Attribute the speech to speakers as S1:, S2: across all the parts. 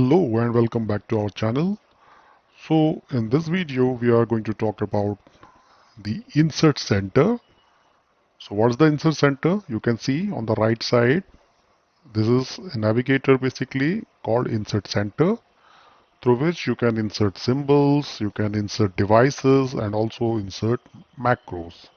S1: Hello and welcome back to our channel. So in this video we are going to talk about the insert center. So what's the insert center? You can see on the right side, this is a navigator basically called insert center, through which you can insert symbols, you can insert devices, and also insert macros.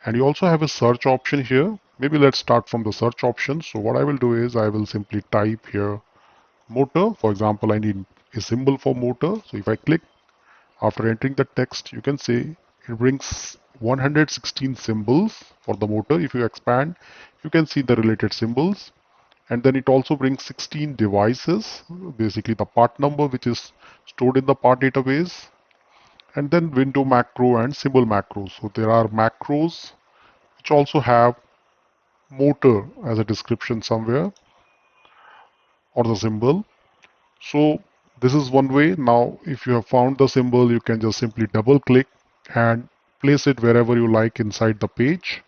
S1: And you also have a search option here. Maybe let's start from the search option. So what I will do is I will simply type here motor. For example, I need a symbol for motor. So if I click, after entering the text, you can see it brings 116 symbols for the motor. If you expand, you can see the related symbols. And then it also brings 16 devices, basically the part number which is stored in the part database, and then window macro and symbol macros. So there are macros which also have motor as a description somewhere or the symbol. So this is one way. Now if you have found the symbol, you can just simply double click and place it wherever you like inside the page,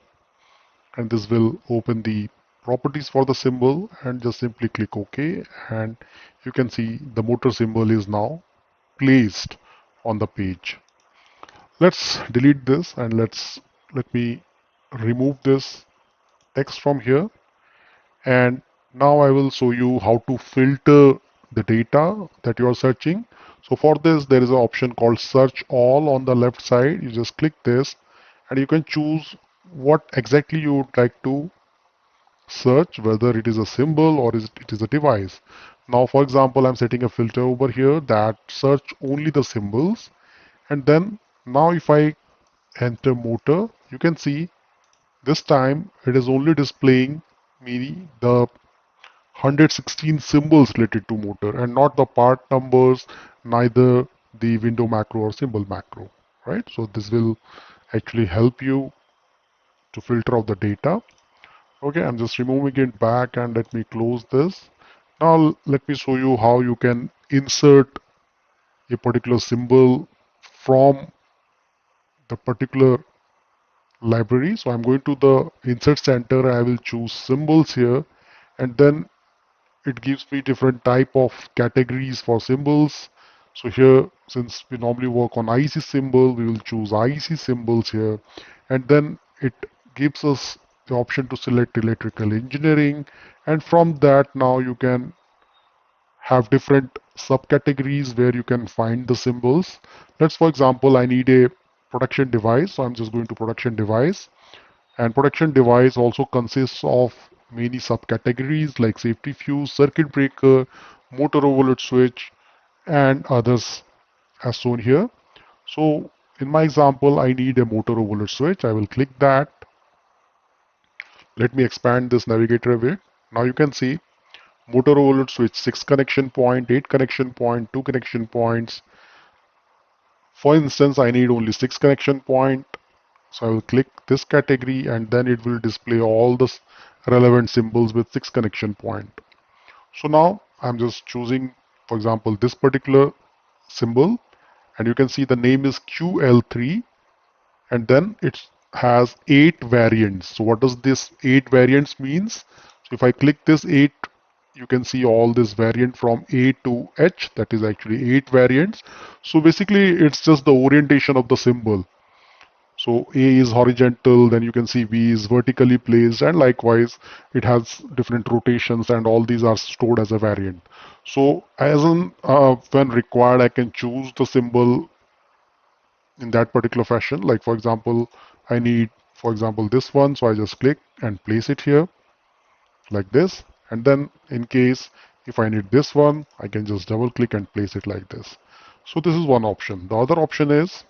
S1: and this will open the properties for the symbol, and just simply click OK, and you can see the motor symbol is now placed on the page. Let's delete this and let me remove this text from here. And now I will show you how to filter the data that you are searching. So for this, there is an option called search all on the left side. You just click this and you can choose what exactly you would like to search, whether it is a symbol or it is a device. Now, for example, I'm setting a filter over here that search only the symbols. And then now if I enter motor, you can see this time it is only displaying me the 116 symbols related to motor and not the part numbers, neither the window macro or symbol macro, right? So this will actually help you to filter out the data. Okay, I'm just removing it back and let me close this. Now let me show you how you can insert a particular symbol from the particular library. So I'm going to the insert center. I will choose symbols here, and then it gives me different type of categories for symbols. So here, since we normally work on IC symbol, we will choose IC symbols here, and then it gives us the option to select electrical engineering, and from that now you can have different subcategories where you can find the symbols. Let's, for example, I need a production device, so I'm just going to production device. And production device also consists of many subcategories like safety fuse, circuit breaker, motor overload switch, and others as shown here. So in my example, I need a motor overload switch. I will click that. Let me expand this navigator a bit. Now you can see motor overload switch, 6 connection point, 8 connection point, 2 connection points. For instance, I need only 6 connection point. So I will click this category and then it will display all the relevant symbols with 6 connection point. So now I'm just choosing, for example, this particular symbol, and you can see the name is QL3, and then it has 8 variants. So what does this 8 variants means? So if I click this 8, you can see all this variant from A to H, that is actually 8 variants. So basically it's just the orientation of the symbol. So A is horizontal, then you can see V is vertically placed, and likewise it has different rotations, and all these are stored as a variant. So as in when required, I can choose the symbol in that particular fashion. Like for example, I need, for example, this one, so I just click and place it here like this. And then in case if I need this one, I can just double click and place it like this. So this is one option. The other option is,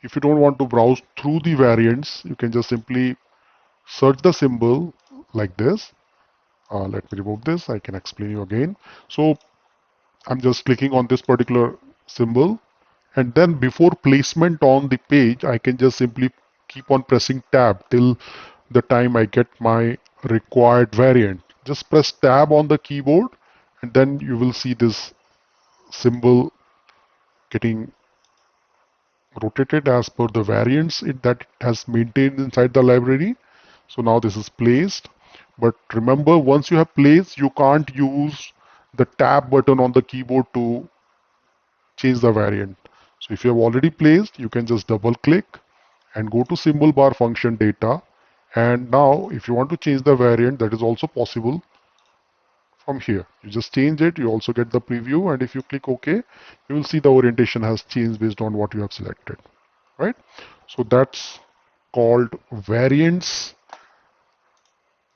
S1: if you don't want to browse through the variants, you can just simply search the symbol like this. Let me remove this. I can explain you again. So I'm just clicking on this particular symbol, and then before placement on the page, I can just simply keep on pressing tab till the time I get my required variant. Just press tab on the keyboard, and then you will see this symbol getting rotated as per the variants that it has maintained inside the library. So now this is placed. But remember, once you have placed, you can't use the tab button on the keyboard to change the variant. So if you have already placed, you can just double click and go to symbol bar function data. And now if you want to change the variant, that is also possible from here. You just change it, you also get the preview, and if you click OK, you will see the orientation has changed based on what you have selected, right? So that's called variants.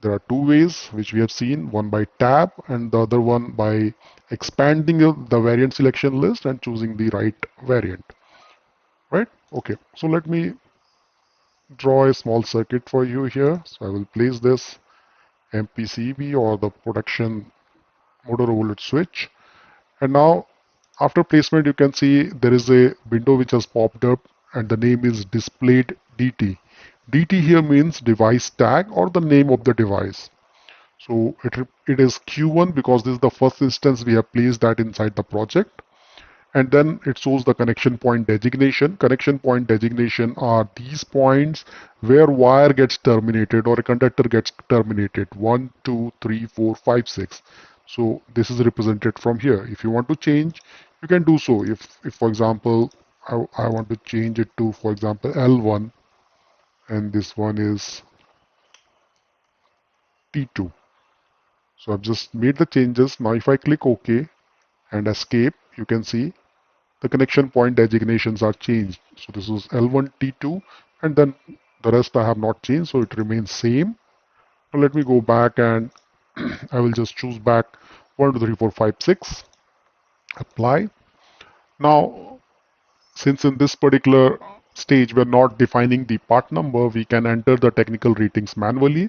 S1: There are two ways which we have seen, one by tab and the other one by expanding the variant selection list and choosing the right variant, right? Okay, so let me draw a small circuit for you here. So I will place this MPCB or the production motor overload switch. And now after placement, you can see there is a window which has popped up and the name is displayed DT. DT here means device tag or the name of the device. So it is Q1 because this is the first instance we have placed that inside the project. And then it shows the connection point designation. Connection point designation are these points where wire gets terminated or a conductor gets terminated. 1, 2, 3, 4, 5, 6. So this is represented from here. If you want to change, you can do so. If for example, I want to change it to, for example, L1 and this one is T2. So I've just made the changes. Now if I click OK and escape, you can see the connection point designations are changed. So this is L1, T2, and then the rest I have not changed, so it remains same. Now let me go back and I will just choose back 1, 2, 3, 4, 5, 6, apply. Now, since in this particular stage we're not defining the part number, we can enter the technical ratings manually.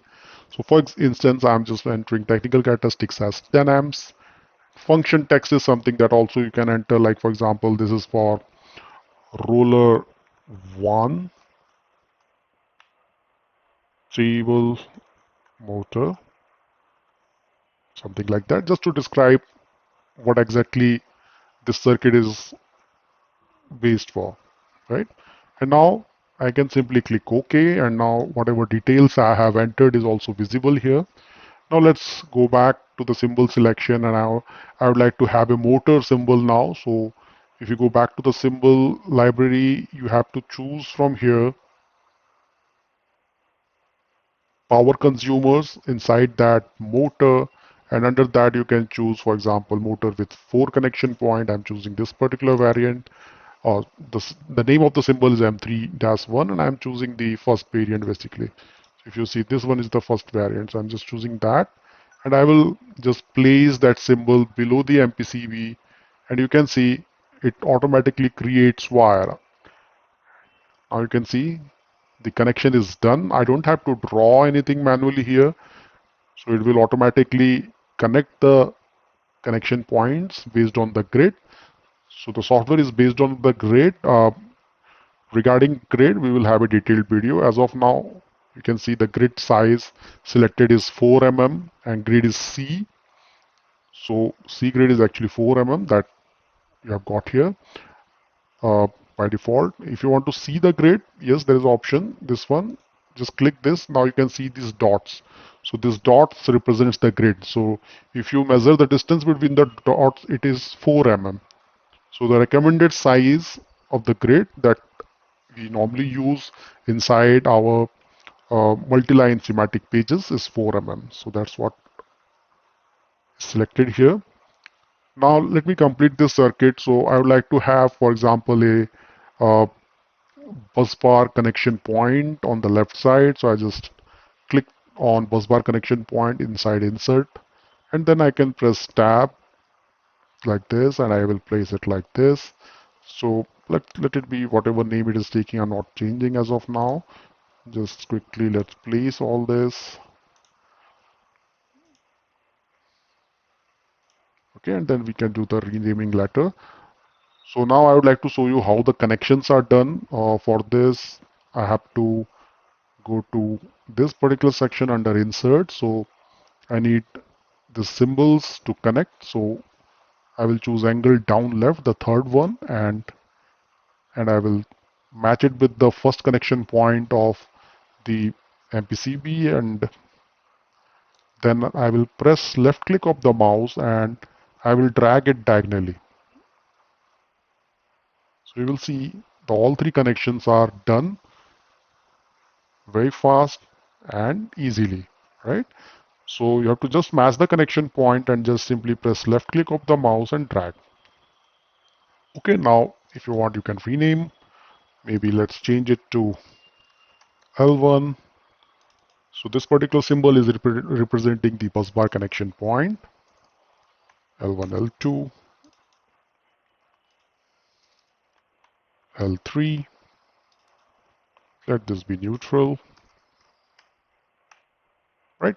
S1: So for instance, I'm just entering technical characteristics as 10 amps. Function text is something that also you can enter, like for example, this is for roller 1 stable motor, something like that, just to describe what exactly this circuit is based for, right? And now I can simply click OK, and now whatever details I have entered is also visible here. Now let's go back to the symbol selection, and I would like to have a motor symbol now. So if you go back to the symbol library, you have to choose from here power consumers inside that motor, and under that you can choose, for example, motor with 4 connection point. I'm choosing this particular variant. The name of the symbol is M3-1 and I'm choosing the first variant basically. So if you see, this one is the first variant, so I'm just choosing that, and I will just place that symbol below the MPCB, and you can see it automatically creates wire. Now you can see the connection is done. I don't have to draw anything manually here. So it will automatically connect the connection points based on the grid. So the software is based on the grid. Regarding grid, we will have a detailed video. As of now, you can see the grid size selected is 4 mm and grid is C. So C grid is actually 4 mm that you have got here. By default, if you want to see the grid, yes, there is option, this one, just click this. Now you can see these dots. So this dots represents the grid. So if you measure the distance between the dots, it is 4 mm. So the recommended size of the grid that we normally use inside our multi-line schematic pages is 4 mm. So that's what is selected here. Now let me complete this circuit. So I would like to have, for example, a bus bar connection point on the left side. So I just click on bus bar connection point inside insert, and then I can press tab like this and I will place it like this. So let it be whatever name it is taking. I'm not changing as of now. Just quickly let's place all this. Okay, and then we can do the renaming later. So now I would like to show you how the connections are done. For this, I have to go to this particular section under insert. So I need the symbols to connect. So I will choose angle down left, the third one, and I will match it with the first connection point of the MPCB, and then I will press left click of the mouse and I will drag it diagonally. So you will see all three connections are done very fast and easily, right? So you have to just match the connection point and just simply press left click of the mouse and drag. Okay, now if you want, you can rename. Maybe let's change it to L1. So this particular symbol is representing the bus bar connection point. L1, L2, L3. Let this be neutral, right?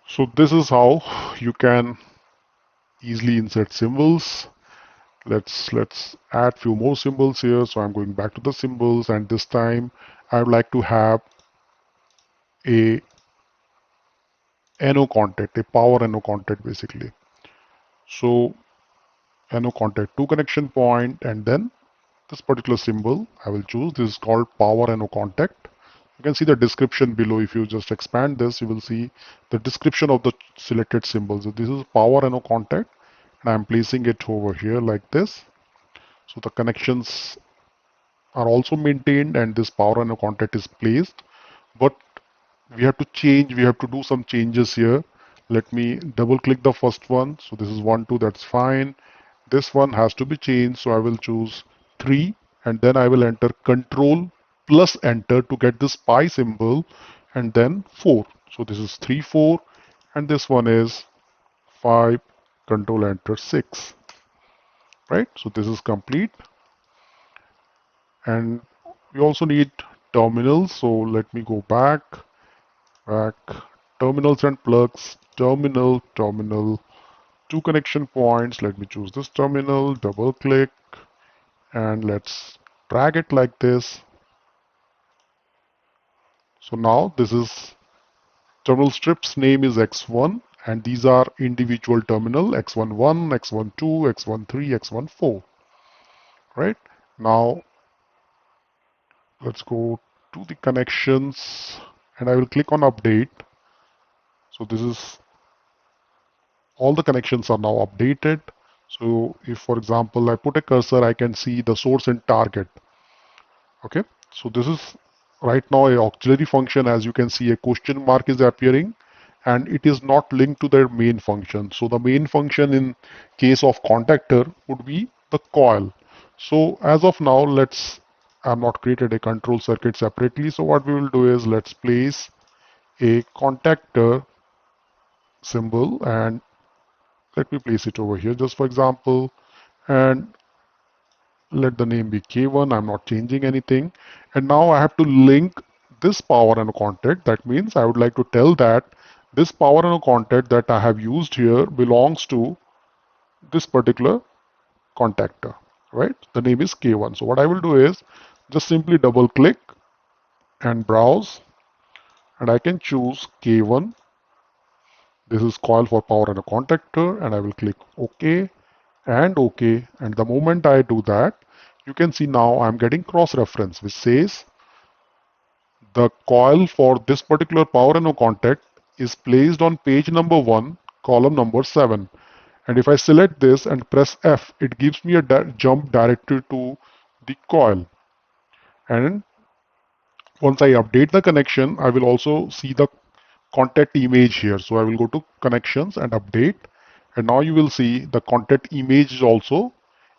S1: So this is how you can easily insert symbols. Let's add few more symbols here. So I'm going back to the symbols, and this time I would like to have a NO contact, a power NO contact basically. So NO contact to connection point, and then this particular symbol I will choose. This is called power NO contact. You can see the description below. If you just expand this, you will see the description of the selected symbol. So this is power NO contact, and I'm placing it over here like this. So the connections are also maintained and this power NO contact is placed. But we have to do some changes here. Let me double click the first one. So this is 1, 2, that's fine. This one has to be changed. So I will choose 3 and then I will enter control plus enter to get this pi symbol and then 4. So this is 3, 4 and this one is 5, control enter 6, right? So this is complete. And we also need terminals. So let me go back, terminals and plugs, terminal, two connection points. Let me choose this terminal, double click, and let's drag it like this. So now this is terminal strips name is X1 and these are individual terminal X11, X12, X13, X14, right? Now let's go to the connections and I will click on update. So this is all the connections are now updated. So if for example I put a cursor, I can see the source and target. Okay, so this is right now a auxiliary function. As you can see, a question mark is appearing and it is not linked to their main function. So the main function in case of contactor would be the coil. So as of now, I've not created a control circuit separately. So what we will do is let's place a contactor symbol and let me place it over here just for example, and let the name be K1. I'm not changing anything. And now I have to link this power and contact. That means I would like to tell that this power and contact that I have used here belongs to this particular contactor, right? The name is K1. So what I will do is just simply double click and browse and I can choose K1. This is coil for power and a contactor and I will click OK and OK. And the moment I do that, you can see now I'm getting cross reference which says the coil for this particular power NO contact is placed on page number 1, column number 7. And if I select this and press F, it gives me a jump directly to the coil. And once I update the connection, I will also see the contact image here. So I will go to connections and update. And now you will see the contact image is also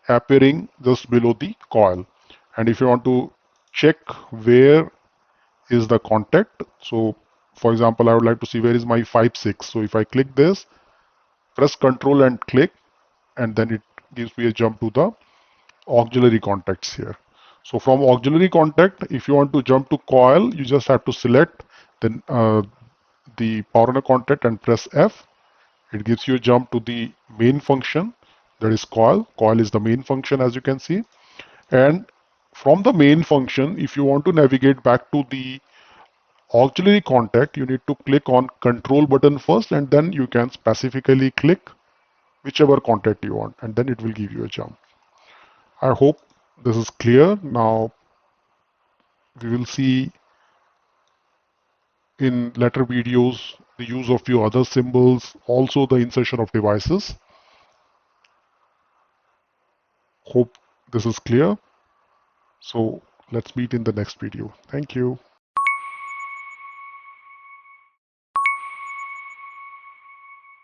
S1: appearing just below the coil. And if you want to check where is the contact, so for example, I would like to see where is my 5-6. So if I click this, press Control and click, and then it gives me a jump to the auxiliary contacts here. So from auxiliary contact, if you want to jump to coil, you just have to select the power on a contact and press F. It gives you a jump to the main function, that is coil. Coil is the main function as you can see. And from the main function, if you want to navigate back to the auxiliary contact, you need to click on control button first and then you can specifically click whichever contact you want and then it will give you a jump. I hope this is clear. Now we will see in later videos the use of few other symbols, also the insertion of devices. Hope this is clear. So let's meet in the next video. Thank you.